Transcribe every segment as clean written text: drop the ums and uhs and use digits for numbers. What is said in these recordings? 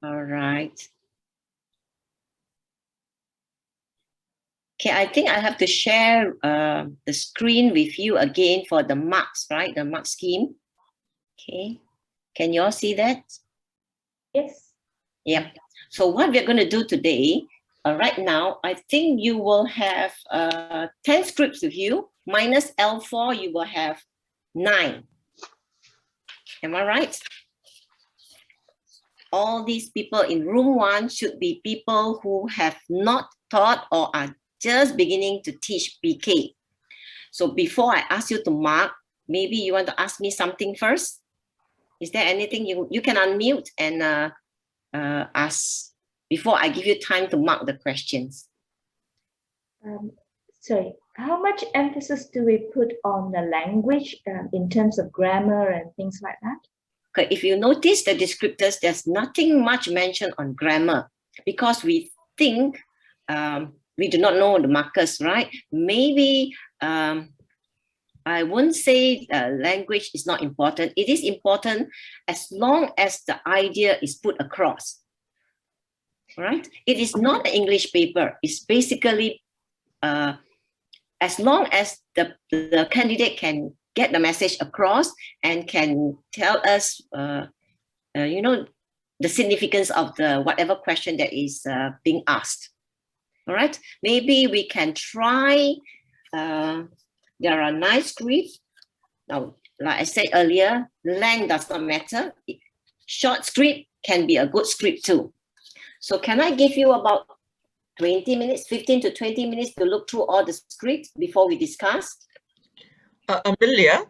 All right. Okay, I think I have to share the screen with you again for the marks, right? The mark scheme. Okay, can you all see that? Yes. Yep. So what we're going to do today, right now, I think you will have 10 scripts with you. Minus L4, you will have 9. Am I right? All these people in room 1 should be people who have not taught or are just beginning to teach PK. So before I ask you to mark, maybe you want to ask me something first? Is there anything you can unmute and ask before I give you time to mark the questions? Sorry, how much emphasis do we put on the language in terms of grammar and things like that? Okay, if you notice the descriptors, there's nothing much mentioned on grammar because we think we do not know the markers, right? Maybe I won't say language is not important. It is important as long as the idea is put across. All right? It is not an English paper. It's basically as long as the candidate can get the message across and can tell us, you know, the significance of the whatever question that is being asked. All right? Maybe we can try. There are 9 scripts. Now, like I said earlier, length does not matter. Short script can be a good script too. So can I give you about 20 minutes, 15 to 20 minutes to look through all the scripts before we discuss? Amelia,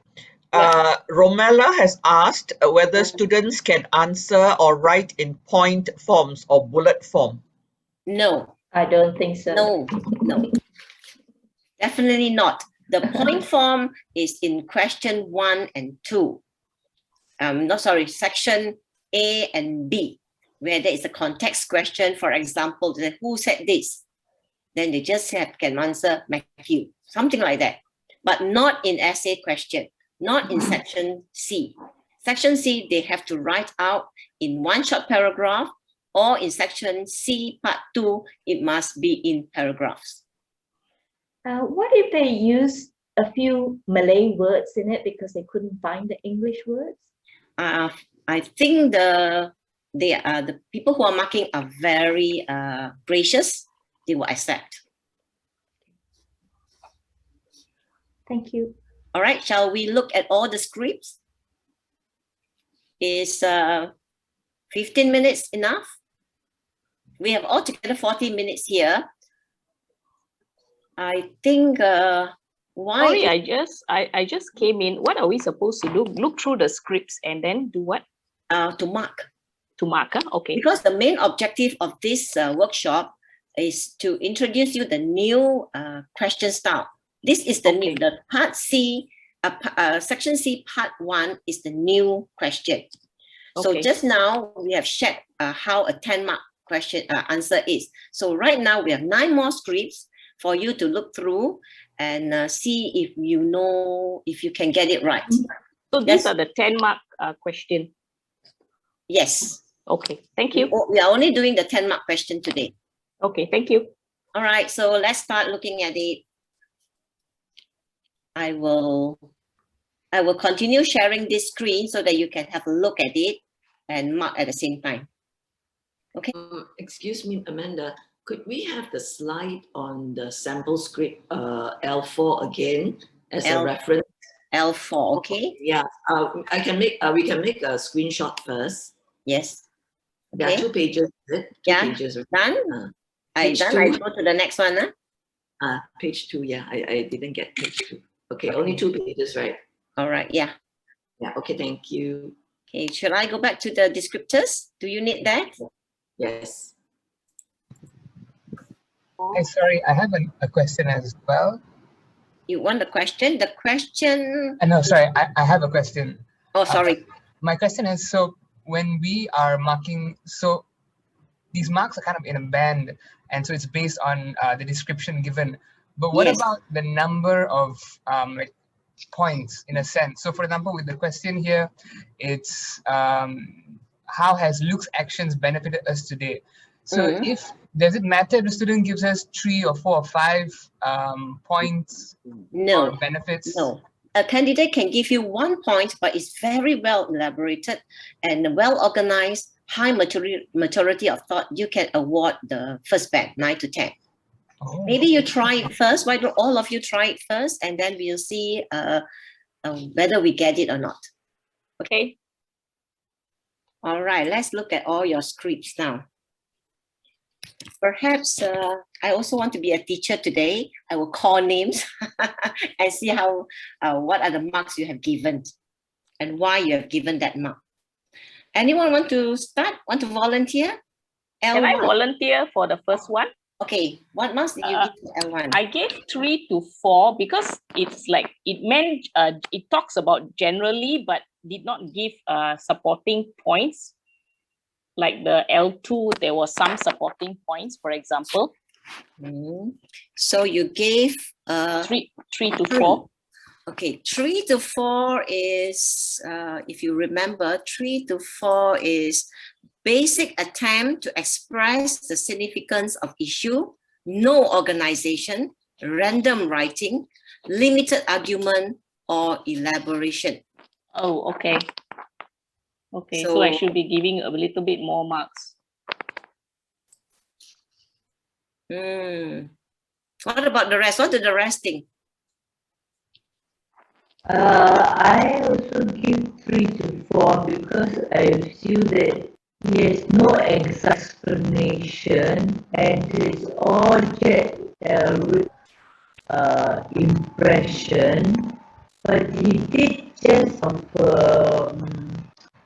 Romella has asked whether students can answer or write in point forms or bullet form. No. I don't think so. No. Definitely not. The point form is in question 1 and 2. Section A and B, where there is a context question. For example, who said this? Then they just can answer Matthew, something like that. But not in essay question, not in section C. Section C, they have to write out in 1 short paragraph, or in section C, part 2, it must be in paragraphs. What if they use a few Malay words in it because they couldn't find the English words? I think the people who are marking are very gracious. They will accept. Thank you. All right, shall we look at all the scripts? Is 15 minutes enough? We have altogether 40 minutes here. I think Sorry, I just came in. What are we supposed to do? Look through the scripts and then do what? To mark. To mark, okay. Because the main objective of this workshop is to introduce you the new question style. This is the new, the part C, section C, part 1 is the new question. So just now we have shared how a 10-mark question answer is. So right now we have 9 more scripts for you to look through and see if you know, if you can get it right. So these are the 10-mark question. Yes. Okay, thank you. We are only doing the 10-mark question today. Okay, thank you. All right, so let's start looking at it. I will continue sharing this screen so that you can have a look at it and mark at the same time. Okay. Excuse me, Amanda, could we have the slide on the sample script L4 again as a reference? L4, okay. Yeah, we can make a screenshot first. Yes. There are 2 pages. Two pages. Done. I go to the next one. Page 2. Yeah, I didn't get page 2. Okay, only 2 pages, right? All right. Yeah. Yeah. Okay. Thank you. Okay. Should I go back to the descriptors? Do you need that? Yes. Hey, sorry, I have a question as well. You want the question? The question? No, sorry, I have a question. Oh, sorry. My question is, so when we are marking, so these marks are kind of in a band, and so it's based on the description given. But what about the number of like points in a sense? So for example, with the question here, it's how has Luke's actions benefited us today? So if does it matter if the student gives us 3 or 4 or 5 points or benefits? No. A candidate can give you 1 point, but it's very well elaborated and well organized, high maturity of thought. You can award the first band, 9 to 10. Oh. Maybe you try it first. Why don't all of you try it first, and then we'll see whether we get it or not. Okay. All right, let's look at all your scripts now. Perhaps I also want to be a teacher today. I will call names and see how what are the marks you have given and why you have given that mark. Anyone want to start? Want to volunteer? Can I L1. volunteer for the first one? Okay, what marks did you give to L1? I gave 3 to 4 because it's like it meant it talks about generally, but did not give supporting points. Like the L2, there was some supporting points, for example. So you gave 3 to 4. Okay, 3 to 4 is, if you remember, 3 to 4 is basic attempt to express the significance of issue, no organization, random writing, limited argument, or elaboration. Oh, okay. Okay, so I should be giving a little bit more marks. What about the rest? What did the rest think? I also give 3 to 4 because I feel that there's no explanation and it's all just impression, but he did just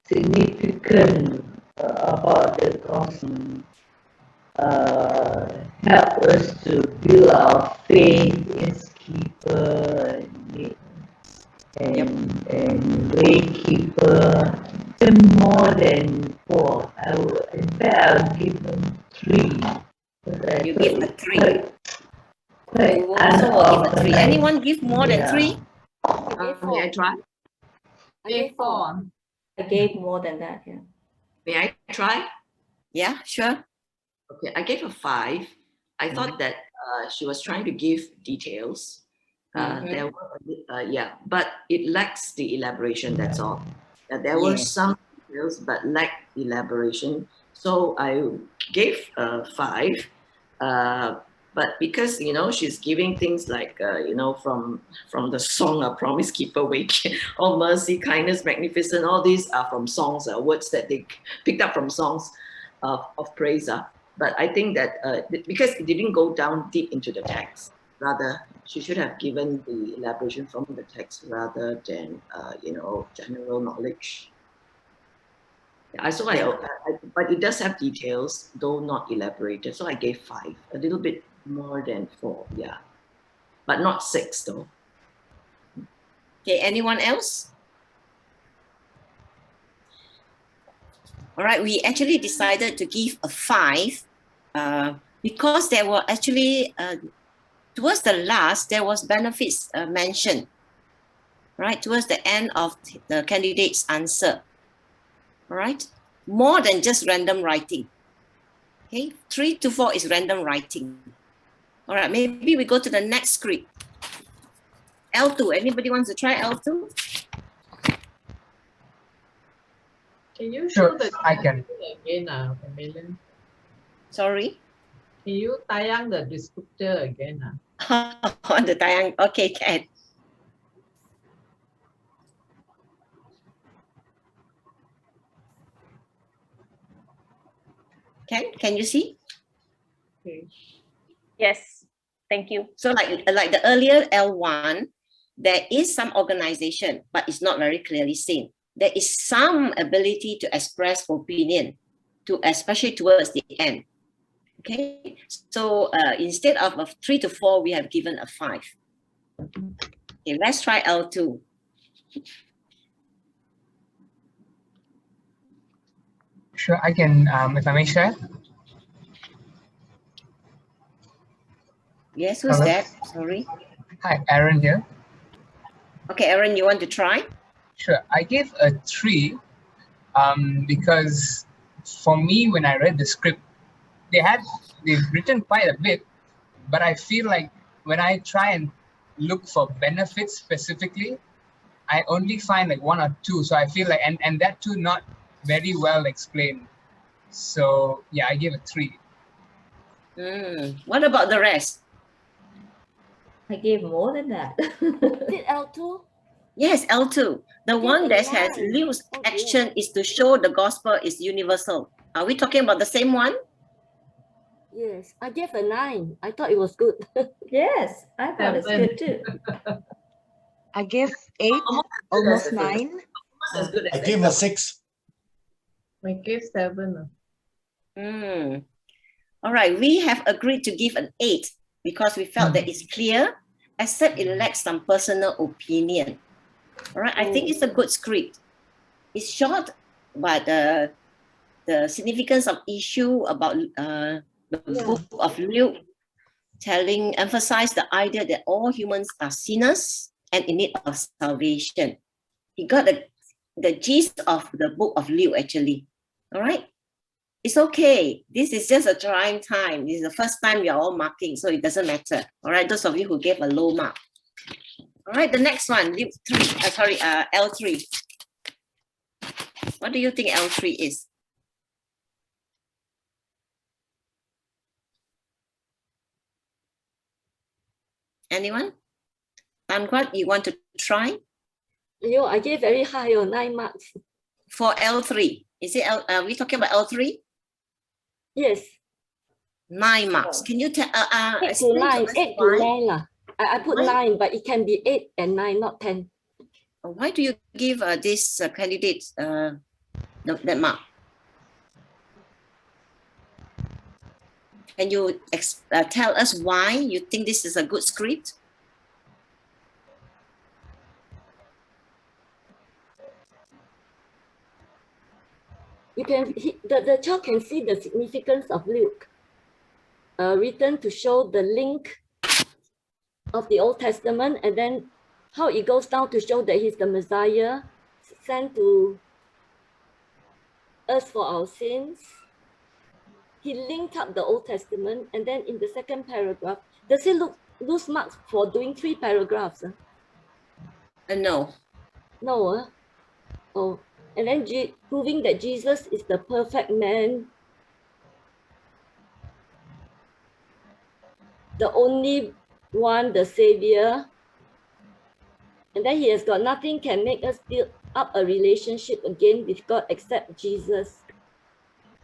significant about the concept, help us to build our faith in keeper and waykeeper, even more than 4. In fact, I'll give them 3. You give a 3. You also will give a 3. Anyone give more than 3? May I try? I gave 4. I gave more than that, yeah. May I try? Yeah, sure. Okay, I gave a 5. I thought that she was trying to give details. There were, but it lacks the elaboration, that's all. There were some details, but lacked elaboration. So I gave a 5. But because, she's giving things like, from the song, Promise Keeper, Wake, or Mercy, Kindness, Magnificent, all these are from songs, words that they picked up from songs of praise. But I think that because it didn't go down deep into the text, rather, she should have given the elaboration from the text rather than, general knowledge. But it does have details, though not elaborated. So I gave 5, a little bit more than 4, yeah, but not 6 though. Okay, anyone else? All right, we actually decided to give a 5 because there were actually, towards the last, there was benefits mentioned, right, towards the end of the candidate's answer. All right, more than just random writing. Okay, 3 to 4 is random writing. All right, maybe we go to the next script. L2, anybody wants to try L2? Can you show the I can. again, Pamela? Sorry? Can you tayang the descriptor again? On the tayang, okay, can. Can you see? Okay. Yes, thank you. So like the earlier L1, there is some organization, but it's not very clearly seen. There is some ability to express opinion, especially towards the end. Okay, so instead of a 3 to 4, we have given a 5. Okay, let's try L2. Sure, I can, if I may share. Yes, who's Hello? that? Sorry. Hi, Aaron here. Okay, Aaron, you want to try? Sure, I gave a 3 because for me, when I read the script, they've written quite a bit, but I feel like when I try and look for benefits specifically, I only find like one or two. So I feel like, and that too not very well explained. So yeah, I give it 3. What about the rest? I gave more than that. Is it L2? Yes, L2. The gave one a that has 9. Liu's Oh, dear. action is to show the gospel is universal. Are we talking about the same one? Yes, I gave a 9. I thought it was good. Yes, I thought it's 7. good too. I gave 8, Almost almost as good as- 9. Almost as good as I the gave a example. 6. I gave 7. All right, we have agreed to give an 8 because we felt that it's clear, except it lacks some personal opinion. All right, I think it's a good script. It's short, but the significance of issue about the book of Luke emphasize the idea that all humans are sinners and in need of salvation. He got the gist of the book of Luke actually. All right. It's okay. This is just a trying time. This is the first time you're all marking, so it doesn't matter. All right, those of you who gave a low mark. All right, the next one, L3. What do you think L3 is? Anyone? Tan Guat, you want to try? I gave very high, 9 marks. For L3, is it are we talking about L3? Yes, 9 marks. Can you tell 8 to 9, 8 to 9 lah. I put Why? 9, but it can be 8 and 9, not 10. Why do you give this candidate that mark? Can you tell us why you think this is a good script? The child can see the significance of Luke, written to show the link of the Old Testament, and then how it goes down to show that he's the Messiah sent to us for our sins. He linked up the Old Testament, and then in the second paragraph, does he lose marks for doing 3 paragraphs? No. No. Oh, and then proving that Jesus is the perfect man, the only one, the Savior, and then he has got nothing can make us build up a relationship again with God except Jesus.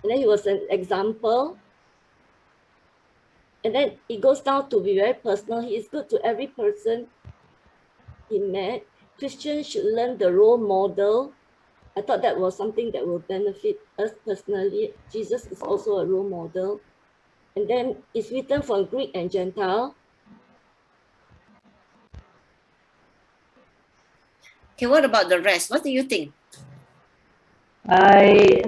And then he was an example. And then it goes down to be very personal. He is good to every person he met. Christians should learn the role model. I thought that was something that will benefit us personally. Jesus is also a role model. And then it's written for Greek and Gentile. Okay, what about the rest? What do you think? I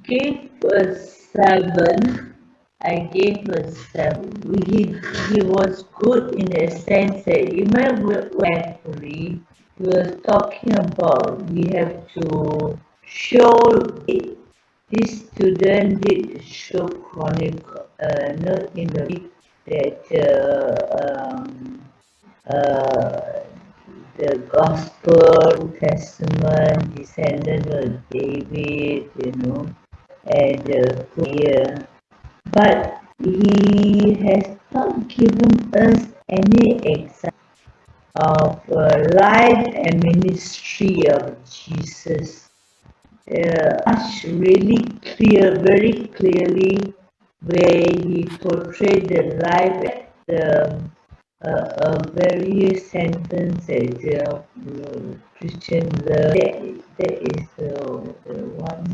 gave a 7. I gave a 7. He was good in the sense that even carefully, he was talking about we have to show it. This student did show chronicle, note in the week that the Gospel, Testament, descendant of David, and prayer. But he has not given us any example of life and ministry of Jesus. Us really clear, very clearly, where he portrayed the life, a very sentence that Christian love. That is the one.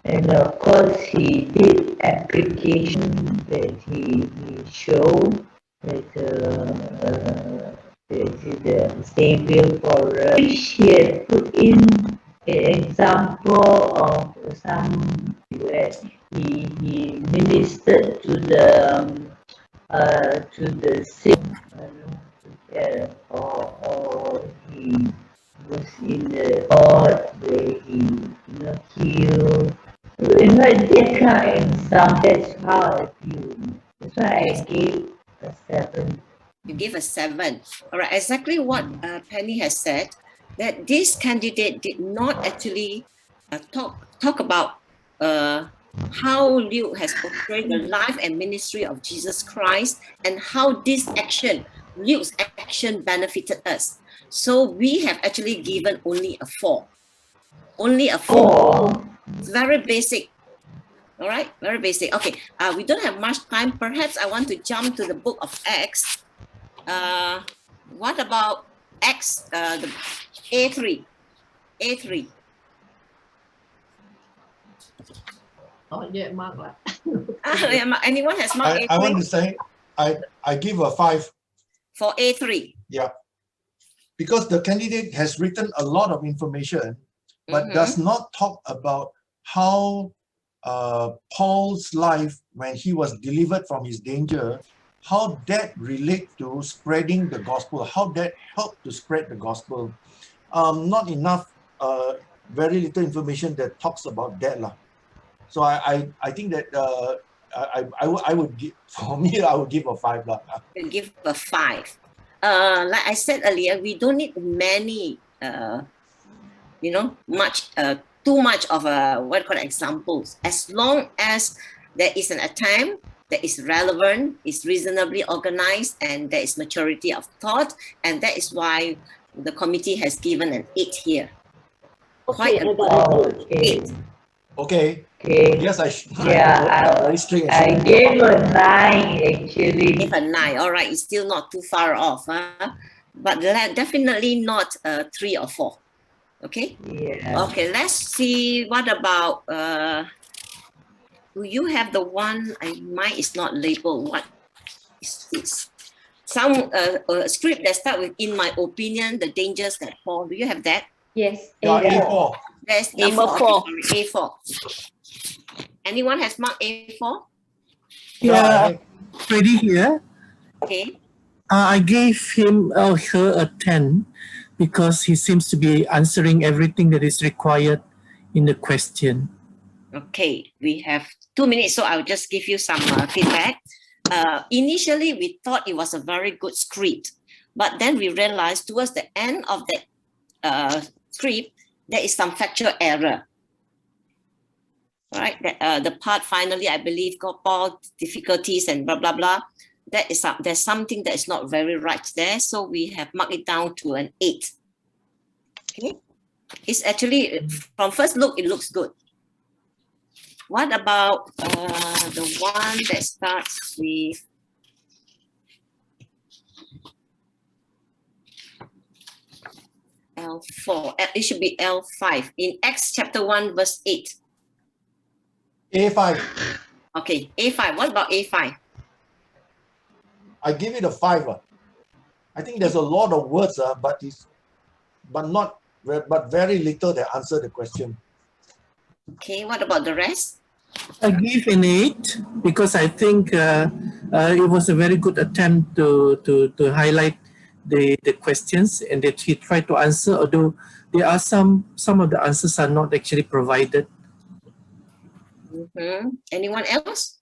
And of course, he did application that he showed that the Savior for us. He had put in an example of some where he ministered to the sick, or he was in the court where Breakout and sound, that's how I feel. That's why I gave a 7. You give a 7. All right, exactly what Penny has said, that this candidate did not actually talk about how Luke has portrayed the life and ministry of Jesus Christ and how this action, Luke's action, benefited us. So we have actually given only a 4. Only a 4. It's very basic. All right, very basic. Okay, we don't have much time. Perhaps I want to jump to the book of Acts. What about X, the A3? A3. Not yet marked. Anyone has marked A3? I want to say, I give a 5. For A3. Yeah. Because the candidate has written a lot of information, but does not talk about how Paul's life, when he was delivered from his danger, how that relate to spreading the gospel, how that helped to spread the gospel. Not enough, very little information that talks about that lah. So I think that I would give, for me, I would give a 5 lah. You give a 5. Like I said earlier, we don't need many, too much of examples. As long as there is an attempt that is relevant, is reasonably organized, and there is maturity of thought, and that is why the committee has given an 8 here. Quite a good 8. Okay. Yes, I gave a 9 actually. Give a 9. All right, it's still not too far off, but definitely not 3 or 4. Okay. Yeah. Okay. Let's see. What about? Do you have the one? Mine is not labeled. What is this? Some script that start with, in my opinion, the dangers that fall. Do you have that? Yes. A4. That's Number A4. 4. Okay, sorry, A4. Anyone has marked A4? Yeah, Freddie here. Okay. I gave him or her a 10 because he seems to be answering everything that is required in the question. Okay, we have 2 minutes, so I'll just give you some feedback. Initially, we thought it was a very good script, but then we realized towards the end of that script, there is some factual error. Right, the part finally, I believe, got all difficulties and blah, blah, blah. That is there's something that is not very right there, so we have marked it down to an 8. Okay, it's actually, from first look, it looks good. What about the one that starts with L4? It should be L5 in Acts chapter 1 verse 8. A5. Okay, A5. What about A5? I give it a 5. I think there's a lot of words, but very little that answer the question. Okay, what about the rest? I give an 8 because I think it was a very good attempt to highlight the questions and that he tried to answer, although there are some of the answers are not actually provided. Anyone else?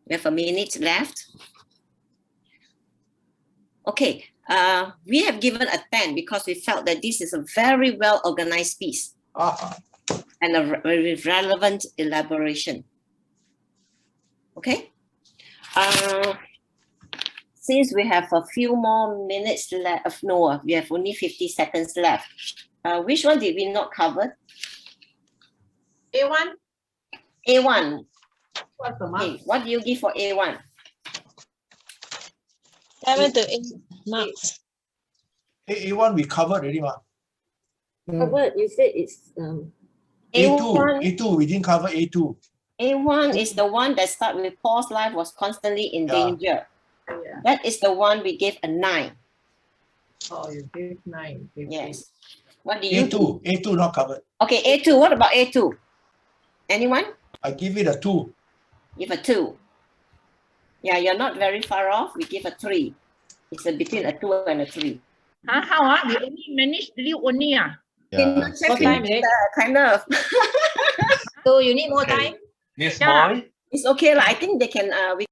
We have a minute left. Okay, we have given a 10 because we felt that this is a very well organized piece and a very relevant elaboration. Okay. Since we have a few more minutes left, no, we have only 50 seconds left. Which one did we not cover? A1. A1. What's the mark? Okay, what do you give for A1? 7 to 8 marks. A1 we covered already, ma. Covered, you said it's A2 we didn't cover A2. A1 is the one that starts with Paul's life was constantly in danger. Yeah. That is the one we gave a 9. Oh, you gave 9. Yes. What do you A2, A2 not covered. Okay, A2. What about A2? Anyone? I give it a 2. Give a 2. Yeah, you're not very far off. We give a 3. It's between a 2 and a 3. How? We only managed 3 only. Yeah. Kind of. So you need more Okay. time? Miss Yeah. Moy? It's okay lah. I think they can. We